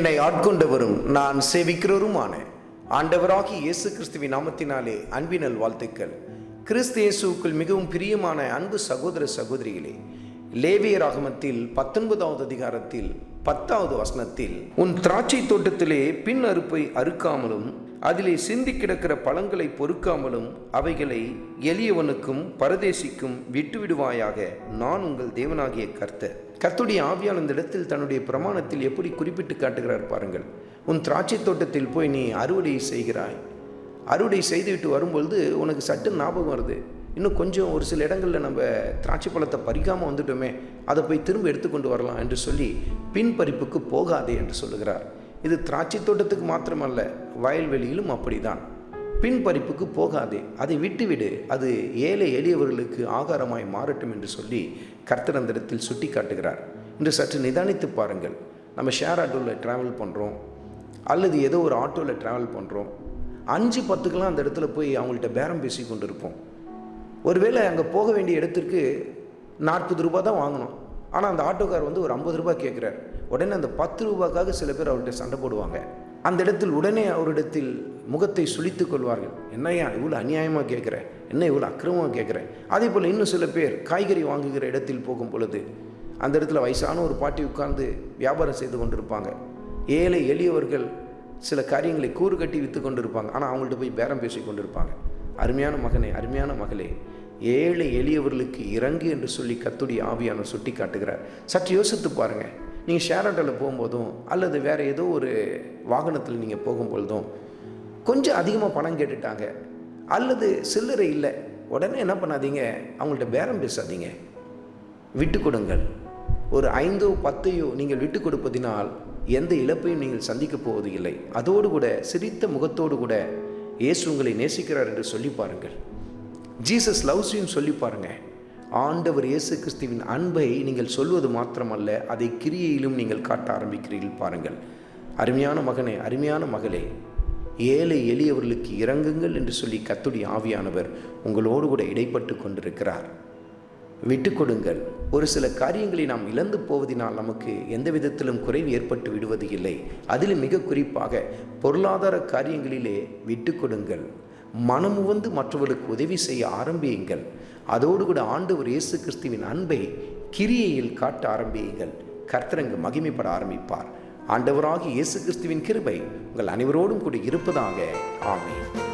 என்னை ஆட்கொண்டவரும் நான் சேவிக்கிறவருமான ஆண்டவராகிய இயேசு கிறிஸ்துவின் நாமத்தினாலே அன்பினல் வாழ்த்துக்கள். கிறிஸ்து இயேசுவுக்குள் மிகவும் பிரியமான அன்பு சகோதர சகோதரிகளே, லேவியராகமத்தில் 19வது அதிகாரத்தில் 10வது வசனத்தில், உன் திராட்சை தோட்டத்திலே பின் அறுப்பை அறுக்காமலும் அதிலே சிந்தி கிடக்கிற பழங்களை பொறுக்காமலும் அவைகளை எளியவனுக்கும் பரதேசிக்கும் விட்டுவிடுவாயாக, நான் உங்கள் தேவனாகிய கர்த்தர். கர்த்தருடைய ஆவியானவர் இந்த இடத்தில் தன்னுடைய பிரமாணத்தில் எப்படி குறிப்பிட்டு காட்டுகிறார் பாருங்கள். உன் திராட்சை தோட்டத்தில் போய் நீ அறுவடை செய்கிறாய், அறுவடை செய்துவிட்டு வரும்பொழுது உனக்கு சட்டு ஞாபகம் வருது, இன்னும் கொஞ்சம் ஒரு சில இடங்களில் நம்ம திராட்சை பழத்தை பறிக்காமல் வந்துட்டோமே, அதை போய் திரும்ப எடுத்துக்கொண்டு வரலாம் என்று சொல்லி பின்பறிப்புக்கு போகாதே என்று சொல்லுகிறார். இது திராட்சை தோட்டத்துக்கு மாத்திரமல்ல, வயல்வெளியிலும் அப்படிதான். பின்பறிப்புக்கு போகாதே, அதை விட்டுவிடு, அது ஏழை எளியவர்களுக்கு ஆகாரமாய் மாறட்டும் என்று சொல்லி கர்த்தர் அந்த இடத்தில் சுட்டி காட்டுகிறார். இன்று சற்று நிதானித்து பாருங்கள். நம்ம ஷேர் ஆட்டோவில் ட்ராவல் பண்ணுறோம், அல்லது ஏதோ ஒரு ஆட்டோவில் ட்ராவல் பண்ணுறோம். 5-10க்கெலாம் அந்த இடத்துல போய் அவங்கள்ட்ட பேரம் பேசி கொண்டு இருப்போம். ஒருவேளை அங்கே போக வேண்டிய இடத்திற்கு 40 ரூபா தான் வாங்கணும், ஆனால் அந்த ஆட்டோக்கார் வந்து ஒரு 50 ரூபா கேட்குறார். உடனே அந்த 10 ரூபாய்க்காக சில பேர் அவர்கிட்ட சண்டை போடுவாங்க. அந்த இடத்தில் உடனே அவரிடத்தில் முகத்தை சுளித்து கொள்வார்கள். என்னையா இவ்வளோ அநியாயமாக கேட்குற, என்ன இவ்வளோ அக்கிரமமாக கேட்குற. அதே போல் இன்னும் சில பேர் காய்கறி வாங்குகிற இடத்தில் போகும் பொழுது அந்த இடத்துல வயசான ஒரு பாட்டி உட்கார்ந்து வியாபாரம் செய்து கொண்டிருப்பாங்க. ஏழை எளியவர்கள் சில காரியங்களை கூறு கட்டி விற்று கொண்டு இருப்பாங்க, ஆனால் அவங்கள்ட்ட போய் பேரம் பேசி கொண்டு இருப்பாங்க. அருமையான மகனே, அருமையான மகளே, ஏழை எளியவர்களுக்கு இறங்கு என்று சொல்லி கர்த்தருடைய ஆவியானவர் சுட்டி காட்டுகிறார். சற்று யோசித்து பாருங்கள். நீங்கள் ஷேர் ஆட்டோவில் போகும்போதும் அல்லது வேறு ஏதோ ஒரு வாகனத்தில் நீங்கள் போகும்பொழுதும் கொஞ்சம் அதிகமாக பணம் கேட்டுட்டாங்க, அல்லது சில்லறை இல்லை, உடனே என்ன பண்ணாதீங்க, அவங்கள்ட்ட பேரம் பேசாதீங்க, விட்டு கொடுங்கள். ஒரு 5-10 நீங்கள் விட்டு கொடுப்பதினால் எந்த இழப்பையும் நீங்கள் சந்திக்கப் போவது இல்லை. அதோடு கூட சிரித்த முகத்தோடு கூட இயேசு உங்களை நேசிக்கிறார் என்று சொல்லி பாருங்கள். ஜீசஸ் லவ்ஸ் யூன்னு சொல்லி பாருங்கள். ஆண்டவர் இயேசு கிறிஸ்துவின் அன்பை நீங்கள் சொல்வது மாத்திரமல்ல, அதை கிரியையிலும் நீங்கள் காட்ட ஆரம்பிக்கிறீர்கள் பாருங்கள். அருமையான மகனே, அருமையான மகளே, ஏழை எளியவர்களுக்கு இறங்குங்கள் என்று சொல்லி கர்த்தருடைய ஆவியானவர் உங்களோடு கூட இடைப்பட்டு கொண்டிருக்கிறார். விட்டு கொடுங்கள். ஒரு சில காரியங்களை நாம் இழந்து போவதனால் நமக்கு எந்த விதத்திலும் குறைவு ஏற்பட்டு விடுவது இல்லை. அதிலும் மிக குறிப்பாக பொருளாதார காரியங்களிலே விட்டு கொடுங்கள். மனம் வந்து மற்றவர்களுக்கு உதவி செய்ய ஆரம்பியுங்கள். அதோடு கூட ஆண்டவர் இயேசு கிறிஸ்துவின் அன்பை கிரியையில் காட்ட ஆரம்பியுங்கள். கர்த்தர் அங்கு மகிமைப்பட ஆரம்பிப்பார். ஆண்டவராகிய இயேசு கிறிஸ்துவின் கிருபை உங்கள் அனைவரோடும் கூட இருப்பதாக. ஆமென்.